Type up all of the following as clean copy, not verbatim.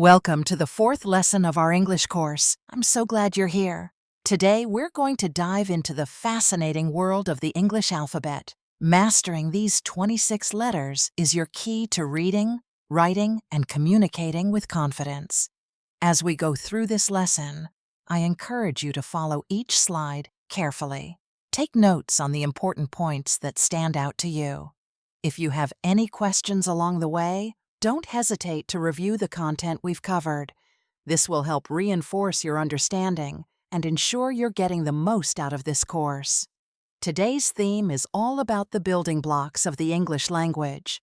Welcome to the fourth lesson of our English course. I'm so glad you're here. Today, we're going to dive into the fascinating world of the English alphabet. Mastering these 26 letters is your key to reading, writing, and communicating with confidence. As we go through this lesson, I encourage you to follow each slide carefully. Take notes on the important points that stand out to you. If you have any questions along the way, don't hesitate to review the content we've covered. This will help reinforce your understanding and ensure you're getting the most out of this course. Today's theme is all about the building blocks of the English language.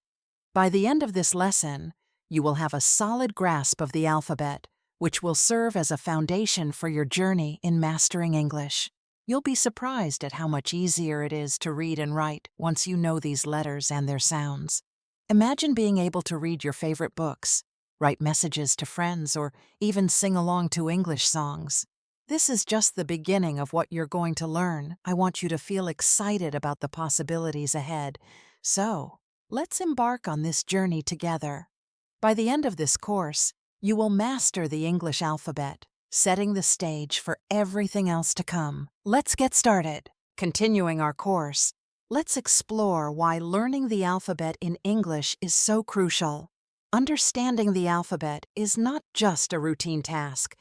By the end of this lesson, you will have a solid grasp of the alphabet, which will serve as a foundation for your journey in mastering English. You'll be surprised at how much easier it is to read and write once you know these letters and their sounds. Imagine being able to read your favorite books, write messages to friends, or even sing along to English songs. This is just the beginning of what you're going to learn. I want you to feel excited about the possibilities ahead. So, let's embark on this journey together. By the end of this course, you will master the English alphabet, setting the stage for everything else to come. Let's get started. Continuing our course, let's explore why learning the alphabet in English is so crucial. Understanding the alphabet is not just a routine task.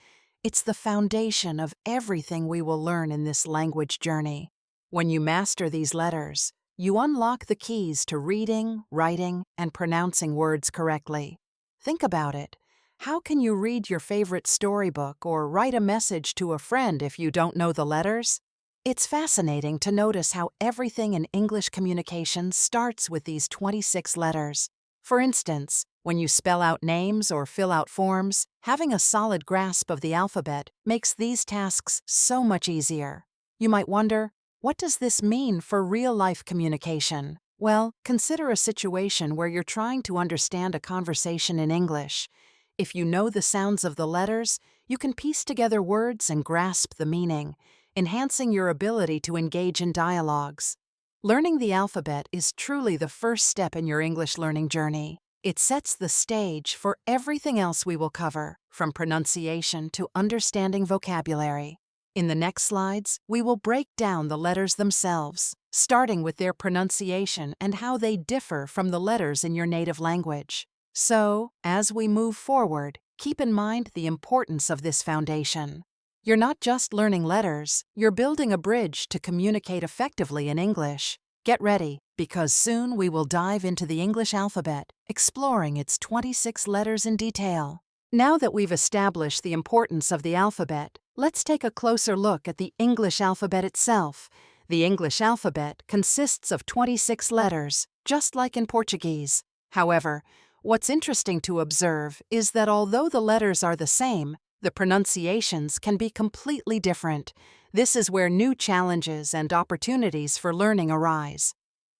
It's the foundation of everything we will learn in this language journey. When you master these letters, you unlock the keys to reading, writing, and pronouncing words correctly. Think about it. How can you read your favorite storybook or write a message to a friend if you don't know the letters? It's fascinating to notice how everything in English communication starts with these 26 letters. For instance, when you spell out names or fill out forms, having a solid grasp of the alphabet makes these tasks so much easier. You might wonder, what does this mean for real-life communication? Well, consider a situation where you're trying to understand a conversation in English. If you know the sounds of the letters, you can piece together words and grasp the meaning, enhancing your ability to engage in dialogues. Learning the alphabet is truly the first step in your English learning journey. It sets the stage for everything else we will cover, from pronunciation to understanding vocabulary. In the next slides, we will break down the letters themselves, starting with their pronunciation and how they differ from the letters in your native language. So, as we move forward, keep in mind the importance of this foundation. You're not just learning letters, you're building a bridge to communicate effectively in English. Get ready, because soon we will dive into the English alphabet, exploring its 26 letters in detail. Now that we've established the importance of the alphabet, let's take a closer look at the English alphabet itself. The English alphabet consists of 26 letters, just like in Portuguese. However, what's interesting to observe is that although the letters are the same, the pronunciations can be completely different. This is where new challenges and opportunities for learning arise.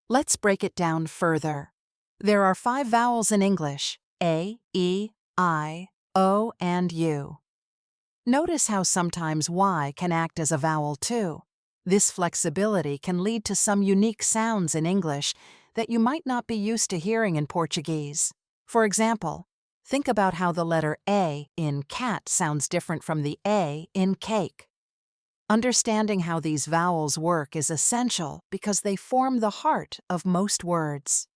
Let's break it down further. There are 5 vowels in English: A, E, I, O, and U. Notice how sometimes Y can act as a vowel too. This flexibility can lead to some unique sounds in English that you might not be used to hearing in Portuguese. For example, think about how the letter A in cat sounds different from the A in cake. Understanding how these vowels work is essential because they form the heart of most words.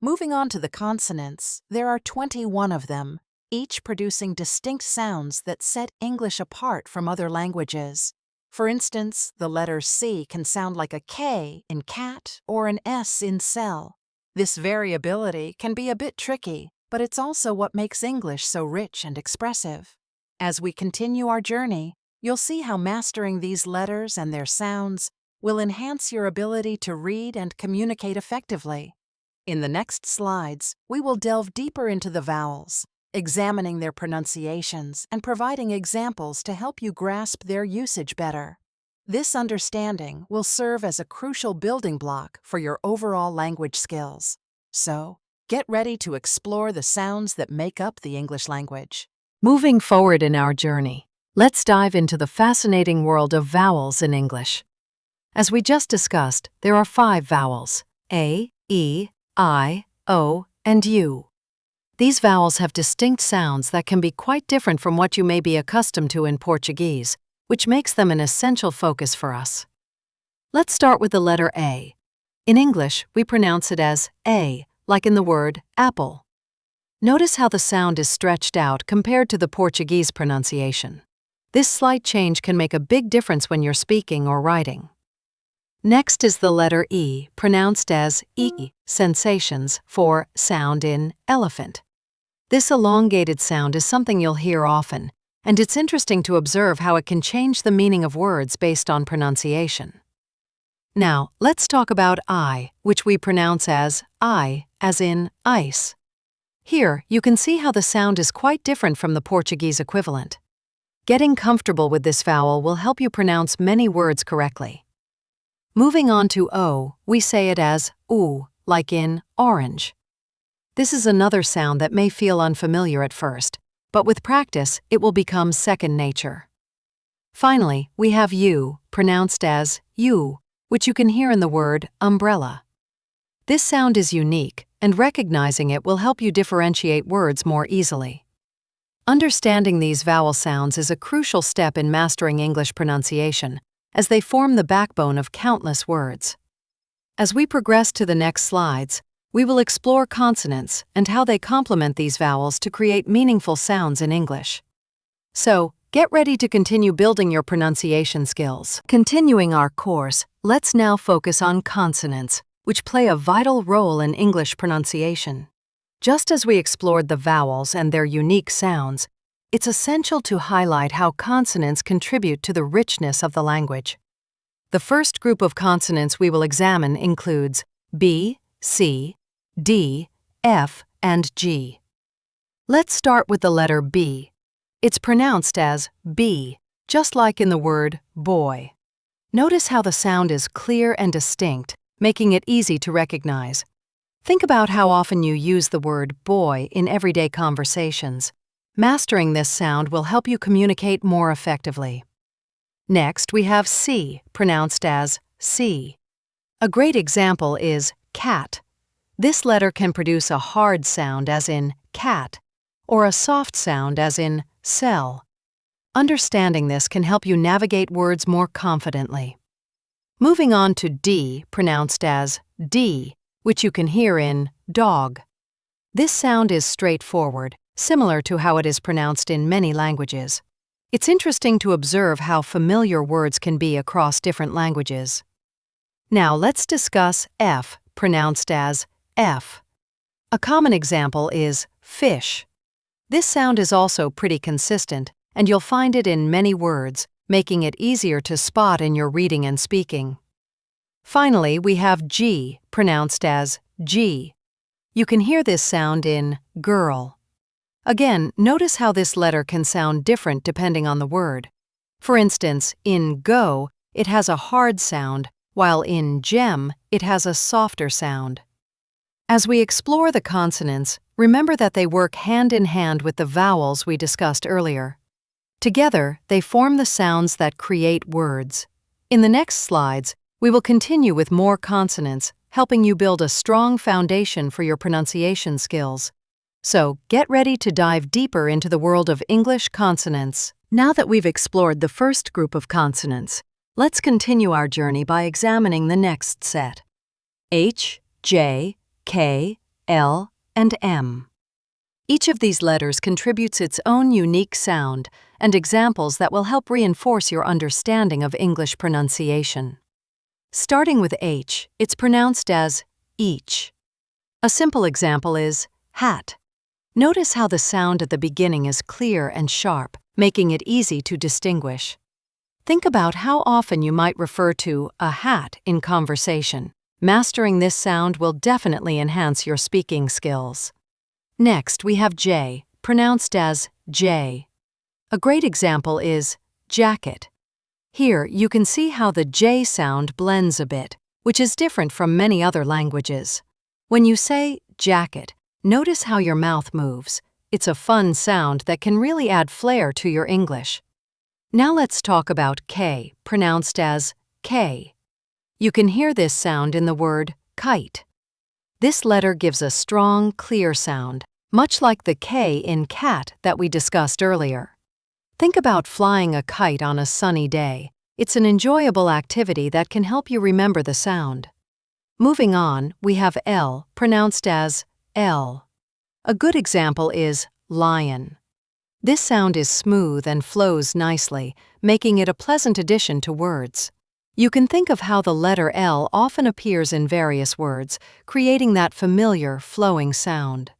Moving on to the consonants, there are 21 of them, each producing distinct sounds that set English apart from other languages. For instance, the letter C can sound like a K in cat or an S in cell. This variability can be a bit tricky, but it's also what makes English so rich and expressive. As we continue our journey, you'll see how mastering these letters and their sounds will enhance your ability to read and communicate effectively. In the next slides, we will delve deeper into the vowels, examining their pronunciations and providing examples to help you grasp their usage better. This understanding will serve as a crucial building block for your overall language skills. So, get ready to explore the sounds that make up the English language. Moving forward in our journey, let's dive into the fascinating world of vowels in English. As we just discussed, there are 5 vowels: A, E, I, O, and U. These vowels have distinct sounds that can be quite different from what you may be accustomed to in Portuguese, which makes them an essential focus for us. Let's start with the letter A. In English, we pronounce it as A, like in the word apple. Notice how the sound is stretched out compared to the Portuguese pronunciation. This slight change can make a big difference when you're speaking or writing. Next is the letter E, pronounced as E, sensations, for sound in elephant. This elongated sound is something you'll hear often, and it's interesting to observe how it can change the meaning of words based on pronunciation. Now, let's talk about I, which we pronounce as I, as in ice. Here, you can see how the sound is quite different from the Portuguese equivalent. Getting comfortable with this vowel will help you pronounce many words correctly. Moving on to O, we say it as U, like in orange. This is another sound that may feel unfamiliar at first, but with practice, it will become second nature. Finally, we have U, pronounced as U, which you can hear in the word umbrella. This sound is unique, and recognizing it will help you differentiate words more easily. Understanding these vowel sounds is a crucial step in mastering English pronunciation, as they form the backbone of countless words. As we progress to the next slides, we will explore consonants and how they complement these vowels to create meaningful sounds in English. So, get ready to continue building your pronunciation skills. Continuing our course, let's now focus on consonants, which play a vital role in English pronunciation. Just as we explored the vowels and their unique sounds, it's essential to highlight how consonants contribute to the richness of the language. The first group of consonants we will examine includes B, C, D, F, and G. Let's start with the letter B. It's pronounced as B, just like in the word boy. Notice how the sound is clear and distinct, making it easy to recognize. Think about how often you use the word boy in everyday conversations. Mastering this sound will help you communicate more effectively. Next, we have C, pronounced as C. A great example is cat. This letter can produce a hard sound as in cat, or a soft sound as in cell. Understanding this can help you navigate words more confidently. Moving on to D, pronounced as D, which you can hear in dog. This sound is straightforward, similar to how it is pronounced in many languages. It's interesting to observe how familiar words can be across different languages. Now let's discuss F, pronounced as F. A common example is fish. This sound is also pretty consistent, and you'll find it in many words, making it easier to spot in your reading and speaking. Finally, we have G, pronounced as G. You can hear this sound in girl. Again, notice how this letter can sound different depending on the word. For instance, in go, it has a hard sound, while in gem, it has a softer sound. As we explore the consonants, remember that they work hand in hand with the vowels we discussed earlier. Together, they form the sounds that create words. In the next slides, we will continue with more consonants, helping you build a strong foundation for your pronunciation skills. So, get ready to dive deeper into the world of English consonants. Now that we've explored the first group of consonants, let's continue our journey by examining the next set: H, J, K, L, and M. Each of these letters contributes its own unique sound and examples that will help reinforce your understanding of English pronunciation. Starting with H, it's pronounced as each. A simple example is hat. Notice how the sound at the beginning is clear and sharp, making it easy to distinguish. Think about how often you might refer to a hat in conversation. Mastering this sound will definitely enhance your speaking skills. Next, we have J, pronounced as J. A great example is jacket. Here, you can see how the J sound blends a bit, which is different from many other languages. When you say jacket, notice how your mouth moves. It's a fun sound that can really add flair to your English. Now let's talk about K, pronounced as K. You can hear this sound in the word kite. This letter gives a strong, clear sound, much like the K in cat that we discussed earlier. Think about flying a kite on a sunny day. It's an enjoyable activity that can help you remember the sound. Moving on, we have L, pronounced as L. A good example is lion. This sound is smooth and flows nicely, making it a pleasant addition to words. You can think of how the letter L often appears in various words, creating that familiar, flowing sound.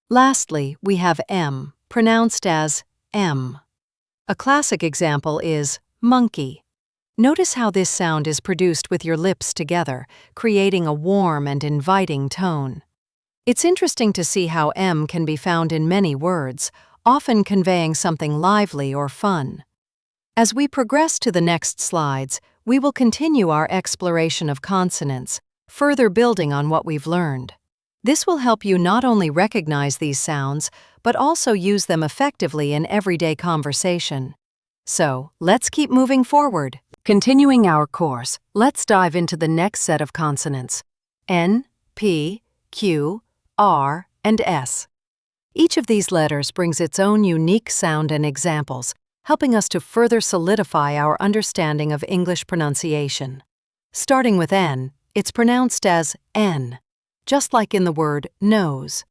Lastly, we have M, pronounced as M. A classic example is monkey. Notice how this sound is produced with your lips together, creating a warm and inviting tone. It's interesting to see how M can be found in many words, often conveying something lively or fun. As we progress to the next slides, we will continue our exploration of consonants, further building on what we've learned. This will help you not only recognize these sounds, but also use them effectively in everyday conversation. So, let's keep moving forward. Continuing our course, let's dive into the next set of consonants: N, P, Q, R, and S. Each of these letters brings its own unique sound and examples, helping us to further solidify our understanding of English pronunciation. Starting with N, it's pronounced as N, just like in the word nose.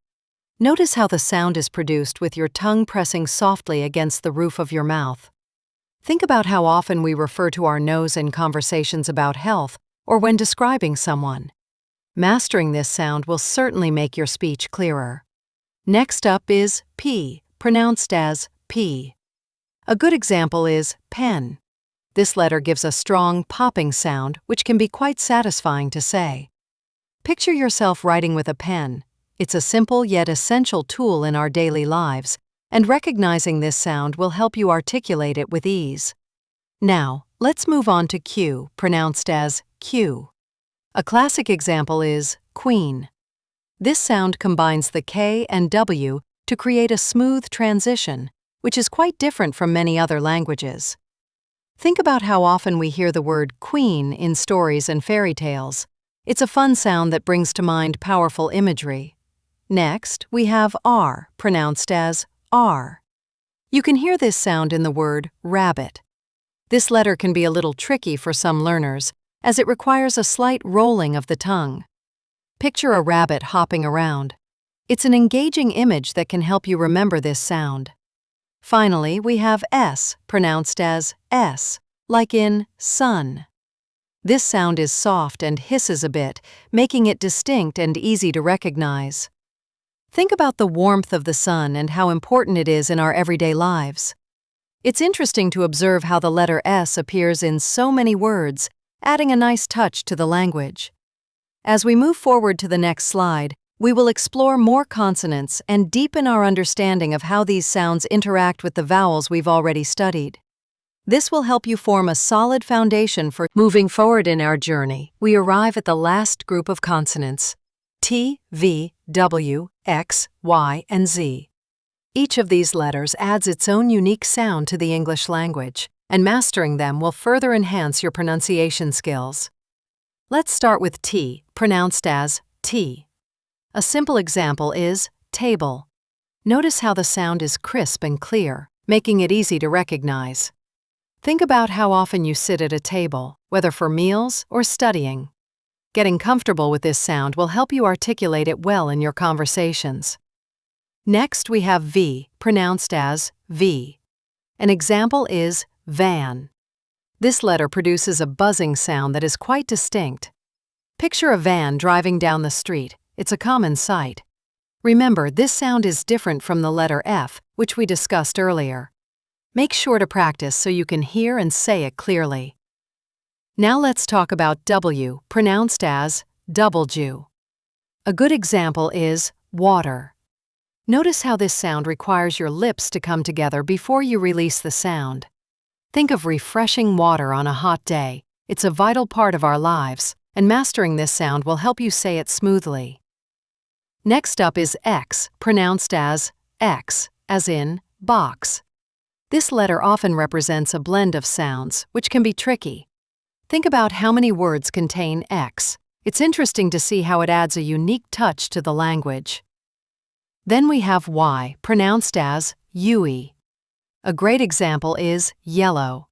Notice how the sound is produced with your tongue pressing softly against the roof of your mouth. Think about how often we refer to our nose in conversations about health or when describing someone. Mastering this sound will certainly make your speech clearer. Next up is P, pronounced as P. A good example is pen. This letter gives a strong, popping sound, which can be quite satisfying to say. Picture yourself writing with a pen. It's a simple yet essential tool in our daily lives, and recognizing this sound will help you articulate it with ease. Now, let's move on to Q, pronounced as Q. A classic example is queen. This sound combines the K and W to create a smooth transition, which is quite different from many other languages. Think about how often we hear the word queen in stories and fairy tales. It's a fun sound that brings to mind powerful imagery. Next, we have R, pronounced as R. You can hear this sound in the word rabbit. This letter can be a little tricky for some learners, as it requires a slight rolling of the tongue. Picture a rabbit hopping around. It's an engaging image that can help you remember this sound. Finally, we have S, pronounced as S, like in sun. This sound is soft and hisses a bit, making it distinct and easy to recognize. Think about the warmth of the sun and how important it is in our everyday lives. It's interesting to observe how the letter S appears in so many words, adding a nice touch to the language. As we move forward to the next slide, we will explore more consonants and deepen our understanding of how these sounds interact with the vowels we've already studied. This will help you form a solid foundation for moving forward in our journey. We arrive at the last group of consonants: T, V, W, X, Y, and Z. Each of these letters adds its own unique sound to the English language, and mastering them will further enhance your pronunciation skills. Let's start with T, pronounced as T. A simple example is table. Notice how the sound is crisp and clear, making it easy to recognize. Think about how often you sit at a table, whether for meals or studying. Getting comfortable with this sound will help you articulate it well in your conversations. Next, we have V, pronounced as V. An example is van. This letter produces a buzzing sound that is quite distinct. Picture a van driving down the street. It's a common sight. Remember, this sound is different from the letter F, which we discussed earlier. Make sure to practice so you can hear and say it clearly. Now let's talk about W, pronounced as double-Jew. A good example is water. Notice how this sound requires your lips to come together before you release the sound. Think of refreshing water on a hot day. It's a vital part of our lives, and mastering this sound will help you say it smoothly. Next up is X, pronounced as X, as in box. This letter often represents a blend of sounds, which can be tricky. Think about how many words contain X. It's interesting to see how it adds a unique touch to the language. Then we have Y, pronounced as Yui. A great example is yellow.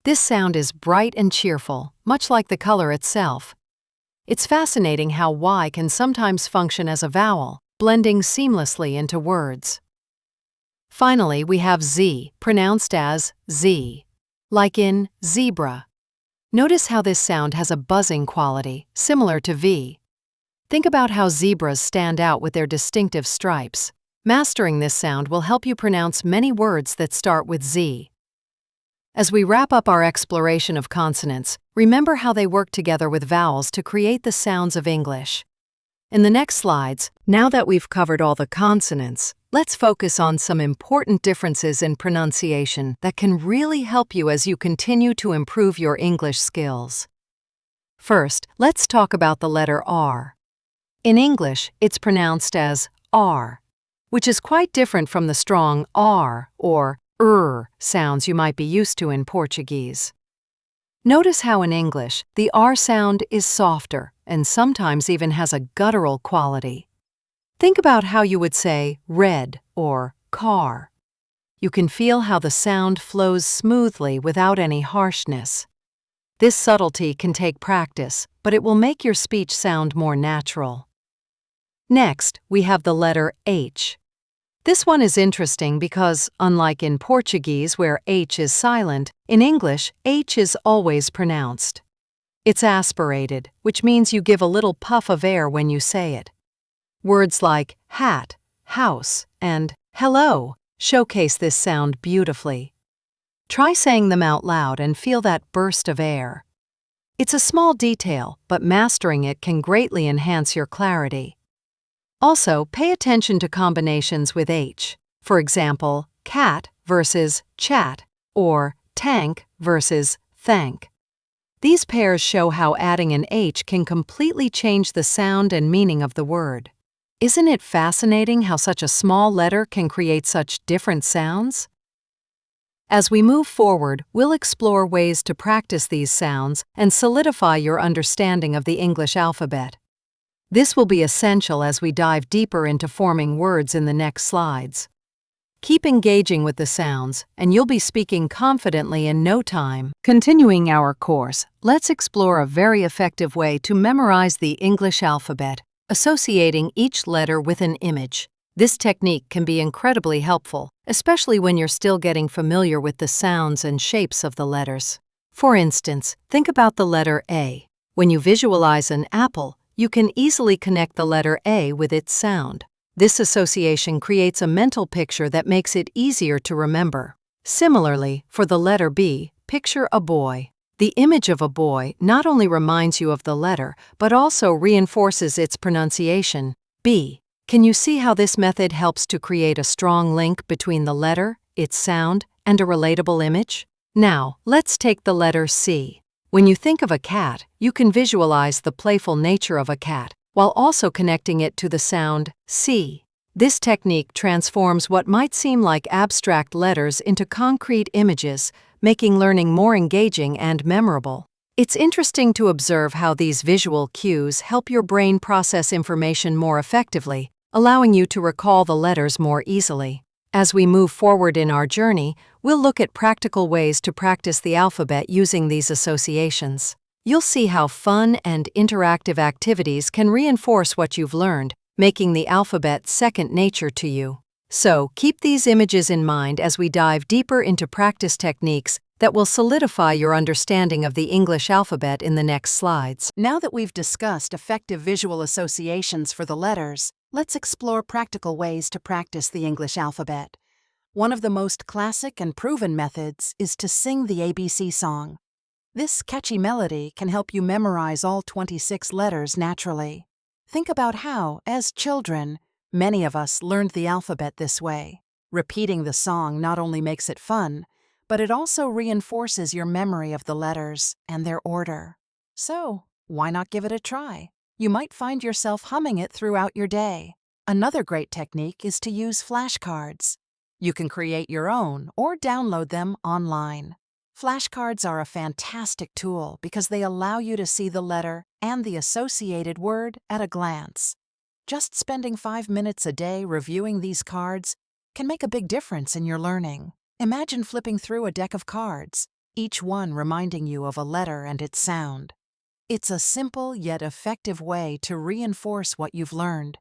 This sound is bright and cheerful, much like the color itself. It's fascinating how Y can sometimes function as a vowel, blending seamlessly into words. Finally, we have Z, pronounced as Z, like in zebra. Notice how this sound has a buzzing quality, similar to V. Think about how zebras stand out with their distinctive stripes. Mastering this sound will help you pronounce many words that start with Z. As we wrap up our exploration of consonants, remember how they work together with vowels to create the sounds of English. In the next slides, now that we've covered all the consonants, let's focus on some important differences in pronunciation that can really help you as you continue to improve your English skills. First, let's talk about the letter R. In English, it's pronounced as R, which is quite different from the strong R or sounds you might be used to in Portuguese. Notice how in English, the R sound is softer and sometimes even has a guttural quality. Think about how you would say red or car. You can feel how the sound flows smoothly without any harshness. This subtlety can take practice, but it will make your speech sound more natural. Next, we have the letter H. This one is interesting because, unlike in Portuguese where H is silent, in English, H is always pronounced. It's aspirated, which means you give a little puff of air when you say it. Words like hat, house, and hello showcase this sound beautifully. Try saying them out loud and feel that burst of air. It's a small detail, but mastering it can greatly enhance your clarity. Also, pay attention to combinations with H. For example, cat versus chat, or tank versus thank. These pairs show how adding an H can completely change the sound and meaning of the word. Isn't it fascinating how such a small letter can create such different sounds? As we move forward, we'll explore ways to practice these sounds and solidify your understanding of the English alphabet. This will be essential as we dive deeper into forming words in the next slides. Keep engaging with the sounds, and you'll be speaking confidently in no time. Continuing our course, let's explore a very effective way to memorize the English alphabet, associating each letter with an image. This technique can be incredibly helpful, especially when you're still getting familiar with the sounds and shapes of the letters. For instance, think about the letter A. When you visualize an apple, you can easily connect the letter A with its sound. This association creates a mental picture that makes it easier to remember. Similarly, for the letter B, picture a boy. The image of a boy not only reminds you of the letter, but also reinforces its pronunciation, B. Can you see how this method helps to create a strong link between the letter, its sound, and a relatable image? Now, let's take the letter C. When you think of a cat, you can visualize the playful nature of a cat, while also connecting it to the sound C. This technique transforms what might seem like abstract letters into concrete images, making learning more engaging and memorable. It's interesting to observe how these visual cues help your brain process information more effectively, allowing you to recall the letters more easily. As we move forward in our journey, we'll look at practical ways to practice the alphabet using these associations. You'll see how fun and interactive activities can reinforce what you've learned, making the alphabet second nature to you. So, keep these images in mind as we dive deeper into practice techniques that will solidify your understanding of the English alphabet in the next slides. Now that we've discussed effective visual associations for the letters, let's explore practical ways to practice the English alphabet. One of the most classic and proven methods is to sing the ABC song. This catchy melody can help you memorize all 26 letters naturally. Think about how, as children, many of us learned the alphabet this way. Repeating the song not only makes it fun, but it also reinforces your memory of the letters and their order. So, why not give it a try? You might find yourself humming it throughout your day. Another great technique is to use flashcards. You can create your own or download them online. Flashcards are a fantastic tool because they allow you to see the letter and the associated word at a glance. Just spending 5 minutes a day reviewing these cards can make a big difference in your learning. Imagine flipping through a deck of cards, each one reminding you of a letter and its sound. It's a simple yet effective way to reinforce what you've learned.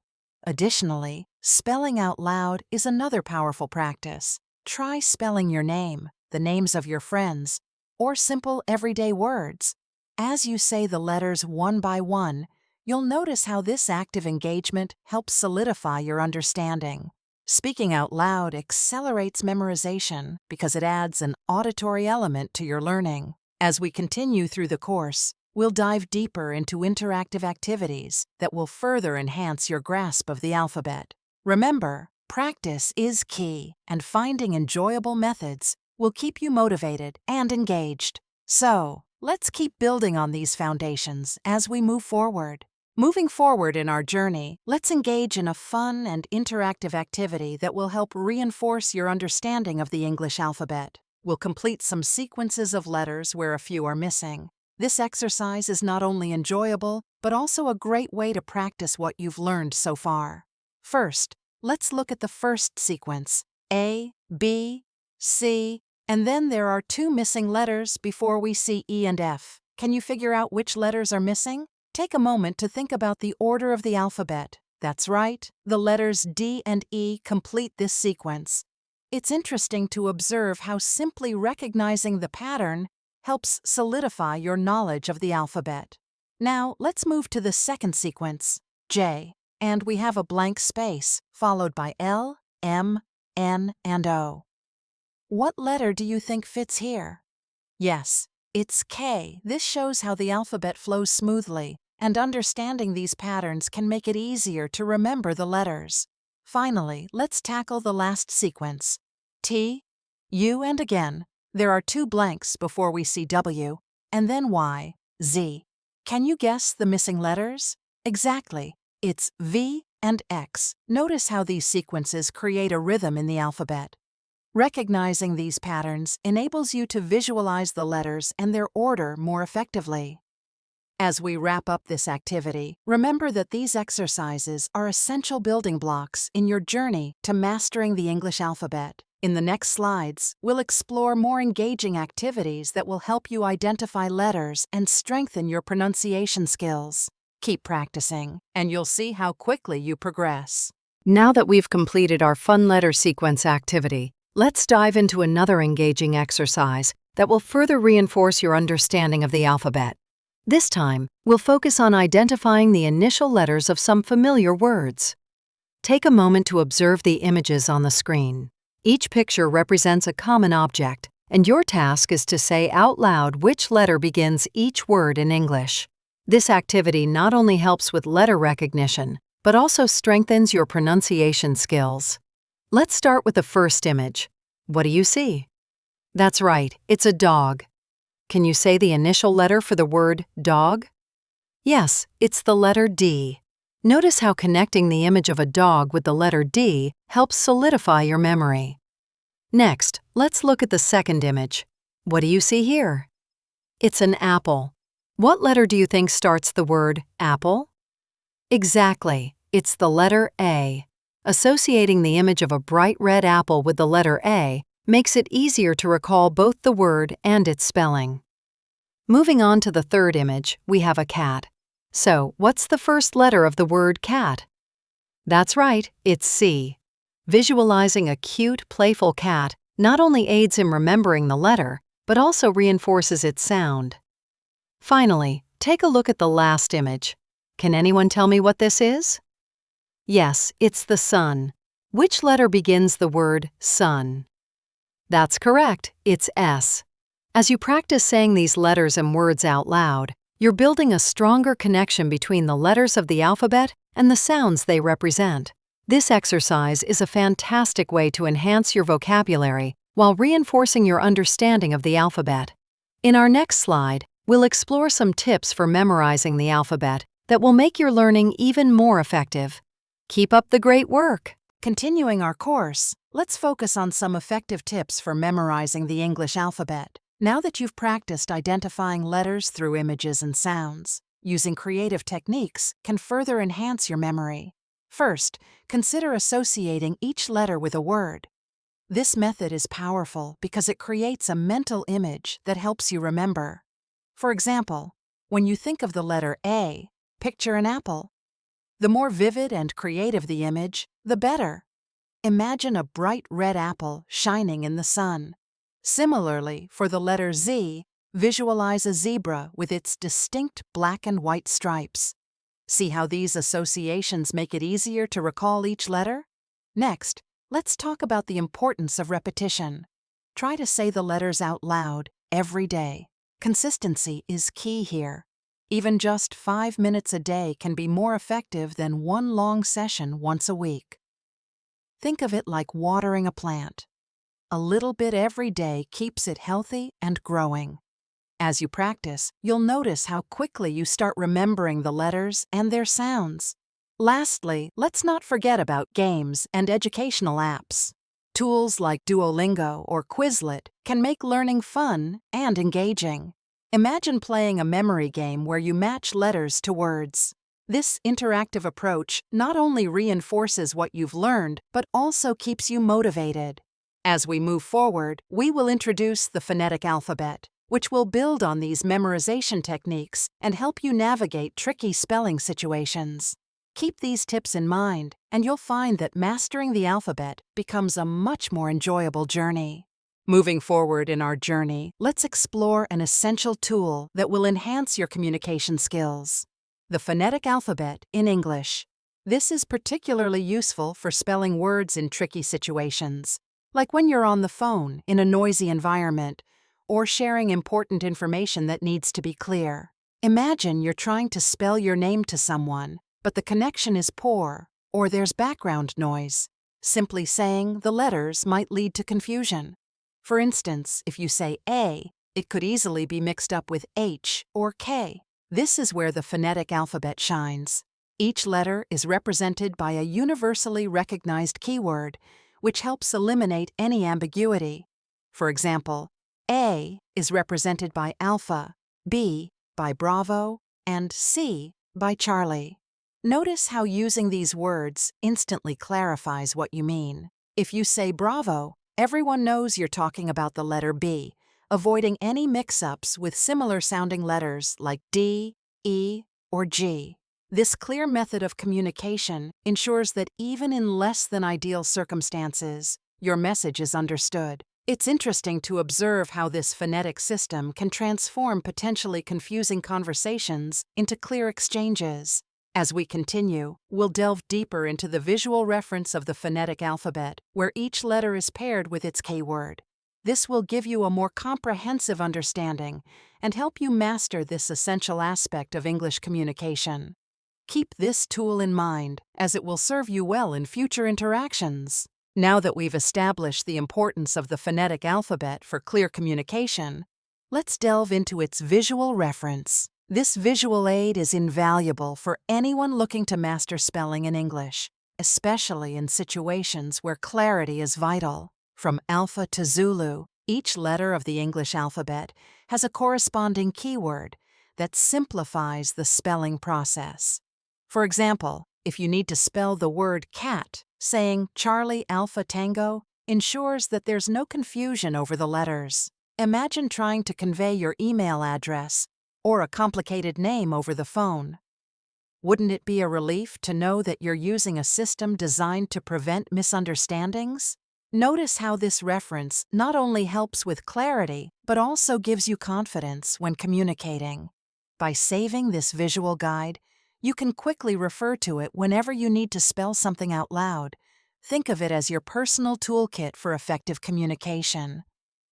Additionally, spelling out loud is another powerful practice. Try spelling your name, the names of your friends, or simple everyday words. As you say the letters one by one, you'll notice how this active engagement helps solidify your understanding. Speaking out loud accelerates memorization because it adds an auditory element to your learning. As we continue through the course, we'll dive deeper into interactive activities that will further enhance your grasp of the alphabet. Remember, practice is key, and finding enjoyable methods will keep you motivated and engaged. So, let's keep building on these foundations as we move forward. Moving forward in our journey, let's engage in a fun and interactive activity that will help reinforce your understanding of the English alphabet. We'll complete some sequences of letters where a few are missing. This exercise is not only enjoyable, but also a great way to practice what you've learned so far. First, let's look at the first sequence, A, B, C, and then there are 2 missing letters before we see E and F. Can you figure out which letters are missing? Take a moment to think about the order of the alphabet. That's right, the letters D and E complete this sequence. It's interesting to observe how simply recognizing the pattern helps solidify your knowledge of the alphabet. Now, let's move to the second sequence, J, and we have a blank space, followed by L, M, N, and O. What letter do you think fits here? Yes, it's K. This shows how the alphabet flows smoothly, and understanding these patterns can make it easier to remember the letters. Finally, let's tackle the last sequence, T, U, and again, there are 2 blanks before we see W, and then Y, Z. Can you guess the missing letters? Exactly, it's V and X. Notice how these sequences create a rhythm in the alphabet. Recognizing these patterns enables you to visualize the letters and their order more effectively. As we wrap up this activity, remember that these exercises are essential building blocks in your journey to mastering the English alphabet. In the next slides, we'll explore more engaging activities that will help you identify letters and strengthen your pronunciation skills. Keep practicing, and you'll see how quickly you progress. Now that we've completed our fun letter sequence activity, let's dive into another engaging exercise that will further reinforce your understanding of the alphabet. This time, we'll focus on identifying the initial letters of some familiar words. Take a moment to observe the images on the screen. Each picture represents a common object, and your task is to say out loud which letter begins each word in English. This activity not only helps with letter recognition, but also strengthens your pronunciation skills. Let's start with the first image. What do you see? That's right, it's a dog. Can you say the initial letter for the word dog? Yes, it's the letter D. Notice how connecting the image of a dog with the letter D helps solidify your memory. Next, let's look at the second image. What do you see here? It's an apple. What letter do you think starts the word apple? Exactly, it's the letter A. Associating the image of a bright red apple with the letter A makes it easier to recall both the word and its spelling. Moving on to the third image, we have a cat. So, what's the first letter of the word cat? That's right, it's C. Visualizing a cute, playful cat not only aids in remembering the letter, but also reinforces its sound. Finally, take a look at the last image. Can anyone tell me what this is? Yes, it's the sun. Which letter begins the word sun? That's correct, it's S. As you practice saying these letters and words out loud, you're building a stronger connection between the letters of the alphabet and the sounds they represent. This exercise is a fantastic way to enhance your vocabulary while reinforcing your understanding of the alphabet. In our next slide, we'll explore some tips for memorizing the alphabet that will make your learning even more effective. Keep up the great work! Continuing our course, let's focus on some effective tips for memorizing the English alphabet. Now that you've practiced identifying letters through images and sounds, using creative techniques can further enhance your memory. First, consider associating each letter with a word. This method is powerful because it creates a mental image that helps you remember. For example, when you think of the letter A, picture an apple. The more vivid and creative the image, the better. Imagine a bright red apple shining in the sun. Similarly, for the letter Z, visualize a zebra with its distinct black and white stripes. See how these associations make it easier to recall each letter? Next, let's talk about the importance of repetition. Try to say the letters out loud every day. Consistency is key here. Even just 5 minutes a day can be more effective than one long session once a week. Think of it like watering a plant. A little bit every day keeps it healthy and growing. As you practice, you'll notice how quickly you start remembering the letters and their sounds. Lastly, let's not forget about games and educational apps. Tools like Duolingo or Quizlet can make learning fun and engaging. Imagine playing a memory game where you match letters to words. This interactive approach not only reinforces what you've learned, but also keeps you motivated. As we move forward, we will introduce the phonetic alphabet, which will build on these memorization techniques and help you navigate tricky spelling situations. Keep these tips in mind, and you'll find that mastering the alphabet becomes a much more enjoyable journey. Moving forward in our journey, let's explore an essential tool that will enhance your communication skills: the phonetic alphabet in English. This is particularly useful for spelling words in tricky situations, like when you're on the phone in a noisy environment or sharing important information that needs to be clear. Imagine you're trying to spell your name to someone, but the connection is poor or there's background noise. Simply saying the letters might lead to confusion. For instance, if you say A, it could easily be mixed up with H or K. This is where the phonetic alphabet shines. Each letter is represented by a universally recognized keyword, which helps eliminate any ambiguity. For example, A is represented by Alpha, B by Bravo, and C by Charlie. Notice how using these words instantly clarifies what you mean. If you say Bravo, everyone knows you're talking about the letter B, avoiding any mix-ups with similar-sounding letters like D, E, or G. This clear method of communication ensures that even in less than ideal circumstances, your message is understood. It's interesting to observe how this phonetic system can transform potentially confusing conversations into clear exchanges. As we continue, we'll delve deeper into the visual reference of the phonetic alphabet, where each letter is paired with its keyword. This will give you a more comprehensive understanding and help you master this essential aspect of English communication. Keep this tool in mind, as it will serve you well in future interactions. Now that we've established the importance of the phonetic alphabet for clear communication, let's delve into its visual reference. This visual aid is invaluable for anyone looking to master spelling in English, especially in situations where clarity is vital. From Alpha to Zulu, each letter of the English alphabet has a corresponding keyword that simplifies the spelling process. For example, if you need to spell the word cat, saying Charlie Alpha Tango ensures that there's no confusion over the letters. Imagine trying to convey your email address or a complicated name over the phone. Wouldn't it be a relief to know that you're using a system designed to prevent misunderstandings? Notice how this reference not only helps with clarity, but also gives you confidence when communicating. By saving this visual guide, you can quickly refer to it whenever you need to spell something out loud. Think of it as your personal toolkit for effective communication.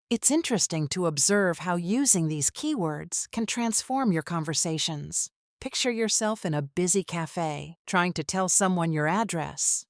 It's interesting to observe how using these keywords can transform your conversations. Picture yourself in a busy cafe, trying to tell someone your address.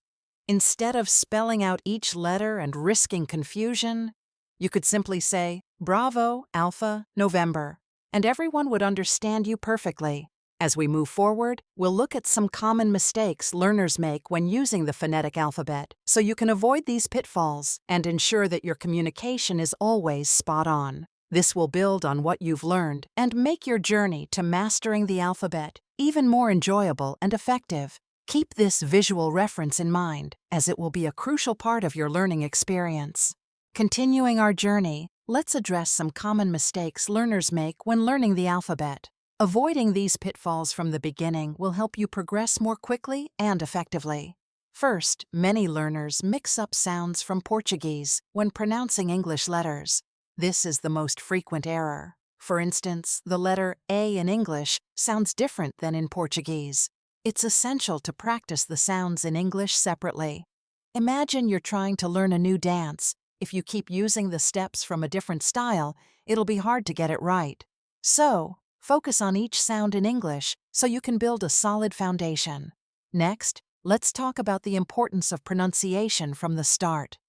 Instead of spelling out each letter and risking confusion, you could simply say, Bravo, Alpha, November, and everyone would understand you perfectly. As we move forward, we'll look at some common mistakes learners make when using the phonetic alphabet, so you can avoid these pitfalls and ensure that your communication is always spot on. This will build on what you've learned and make your journey to mastering the alphabet even more enjoyable and effective. Keep this visual reference in mind, as it will be a crucial part of your learning experience. Continuing our journey, let's address some common mistakes learners make when learning the alphabet. Avoiding these pitfalls from the beginning will help you progress more quickly and effectively. First, many learners mix up sounds from Portuguese when pronouncing English letters. This is the most frequent error. For instance, the letter A in English sounds different than in Portuguese. It's essential to practice the sounds in English separately. Imagine you're trying to learn a new dance. If you keep using the steps from a different style, it'll be hard to get it right. So, focus on each sound in English so you can build a solid foundation. Next, let's talk about the importance of pronunciation from the start.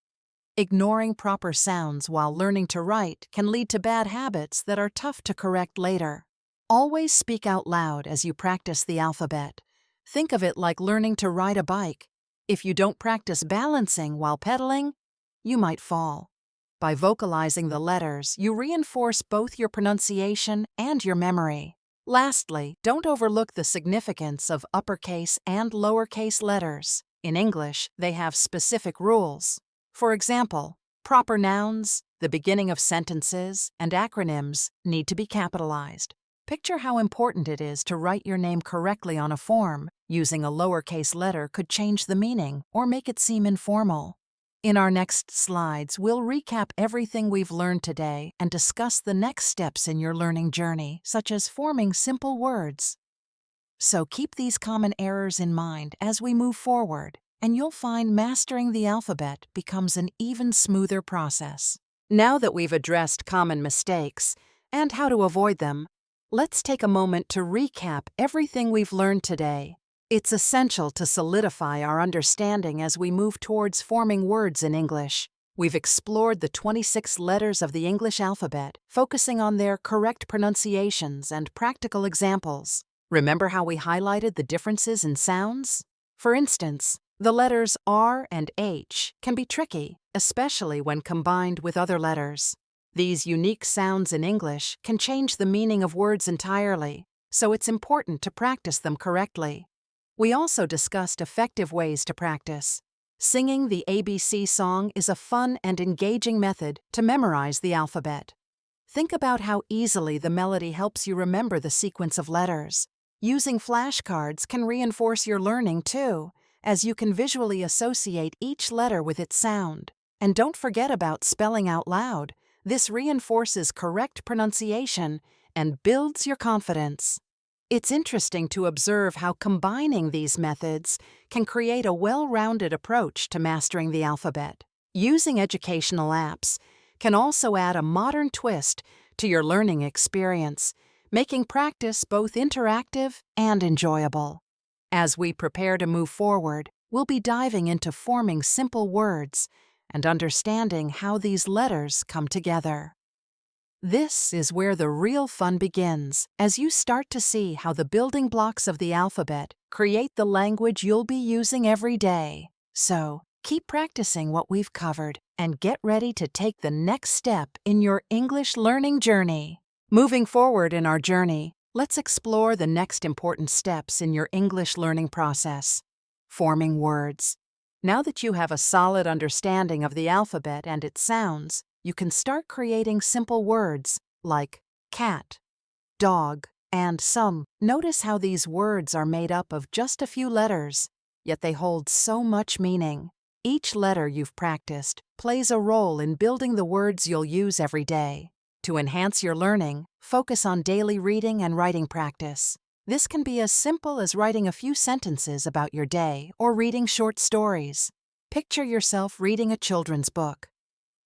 Ignoring proper sounds while learning to write can lead to bad habits that are tough to correct later. Always speak out loud as you practice the alphabet. Think of it like learning to ride a bike. If you don't practice balancing while pedaling, you might fall. By vocalizing the letters, you reinforce both your pronunciation and your memory. Lastly, don't overlook the significance of uppercase and lowercase letters. In English, they have specific rules. For example, proper nouns, the beginning of sentences, and acronyms need to be capitalized. Picture how important it is to write your name correctly on a form. Using a lowercase letter could change the meaning or make it seem informal. In our next slides, we'll recap everything we've learned today and discuss the next steps in your learning journey, such as forming simple words. So keep these common errors in mind as we move forward, and you'll find mastering the alphabet becomes an even smoother process. Now that we've addressed common mistakes and how to avoid them, let's take a moment to recap everything we've learned today. It's essential to solidify our understanding as we move towards forming words in English. We've explored the 26 letters of the English alphabet, focusing on their correct pronunciations and practical examples. Remember how we highlighted the differences in sounds? For instance, the letters R and H can be tricky, especially when combined with other letters. These unique sounds in English can change the meaning of words entirely, so it's important to practice them correctly. We also discussed effective ways to practice. Singing the ABC song is a fun and engaging method to memorize the alphabet. Think about how easily the melody helps you remember the sequence of letters. Using flashcards can reinforce your learning too, as you can visually associate each letter with its sound. And don't forget about spelling out loud. This reinforces correct pronunciation and builds your confidence. It's interesting to observe how combining these methods can create a well-rounded approach to mastering the alphabet. Using educational apps can also add a modern twist to your learning experience, making practice both interactive and enjoyable. As we prepare to move forward, we'll be diving into forming simple words and understanding how these letters come together. This is where the real fun begins, as you start to see how the building blocks of the alphabet create the language you'll be using every day. So, keep practicing what we've covered and get ready to take the next step in your English learning journey. Moving forward in our journey, let's explore the next important steps in your English learning process: forming words. Now that you have a solid understanding of the alphabet and its sounds, you can start creating simple words like cat, dog, and some. Notice how these words are made up of just a few letters, yet they hold so much meaning. Each letter you've practiced plays a role in building the words you'll use every day. To enhance your learning, focus on daily reading and writing practice. This can be as simple as writing a few sentences about your day or reading short stories. Picture yourself reading a children's book.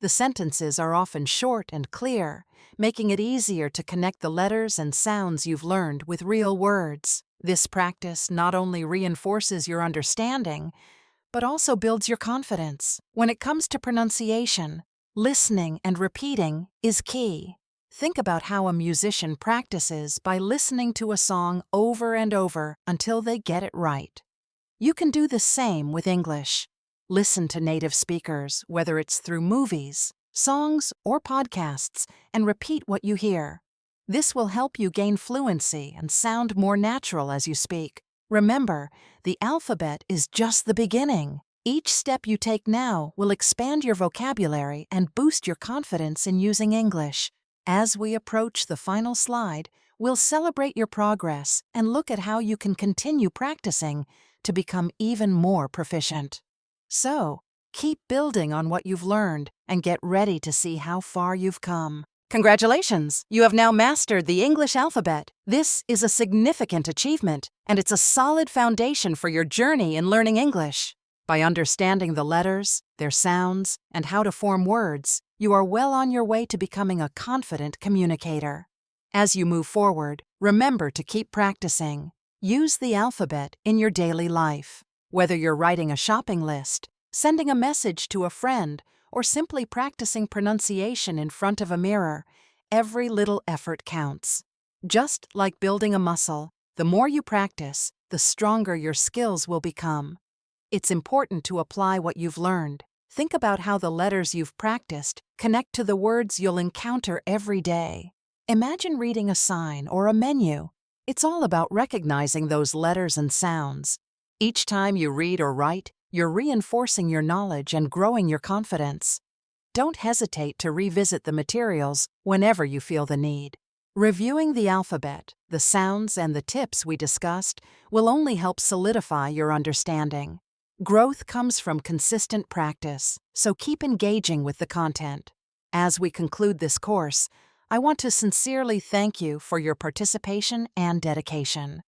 The sentences are often short and clear, making it easier to connect the letters and sounds you've learned with real words. This practice not only reinforces your understanding, but also builds your confidence. When it comes to pronunciation, listening and repeating is key. Think about how a musician practices by listening to a song over and over until they get it right. You can do the same with English. Listen to native speakers, whether it's through movies, songs, or podcasts, and repeat what you hear. This will help you gain fluency and sound more natural as you speak. Remember, the alphabet is just the beginning. Each step you take now will expand your vocabulary and boost your confidence in using English. As we approach the final slide, we'll celebrate your progress and look at how you can continue practicing to become even more proficient. So, keep building on what you've learned and get ready to see how far you've come. Congratulations! You have now mastered the English alphabet. This is a significant achievement, and it's a solid foundation for your journey in learning English. By understanding the letters, their sounds, and how to form words, you are well on your way to becoming a confident communicator. As you move forward, remember to keep practicing. Use the alphabet in your daily life. Whether you're writing a shopping list, sending a message to a friend, or simply practicing pronunciation in front of a mirror, every little effort counts. Just like building a muscle, the more you practice, the stronger your skills will become. It's important to apply what you've learned. Think about how the letters you've practiced connect to the words you'll encounter every day. Imagine reading a sign or a menu. It's all about recognizing those letters and sounds. Each time you read or write, you're reinforcing your knowledge and growing your confidence. Don't hesitate to revisit the materials whenever you feel the need. Reviewing the alphabet, the sounds, and the tips we discussed will only help solidify your understanding. Growth comes from consistent practice, so keep engaging with the content. As we conclude this course, I want to sincerely thank you for your participation and dedication.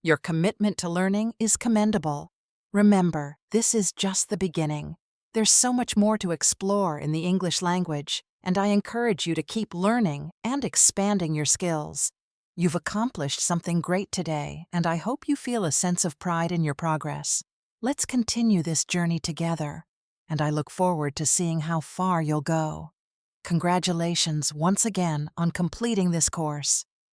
Your commitment to learning is commendable. Remember, this is just the beginning. There's so much more to explore in the English language, and I encourage you to keep learning and expanding your skills. You've accomplished something great today, and I hope you feel a sense of pride in your progress. Let's continue this journey together, and I look forward to seeing how far you'll go. Congratulations once again on completing this course.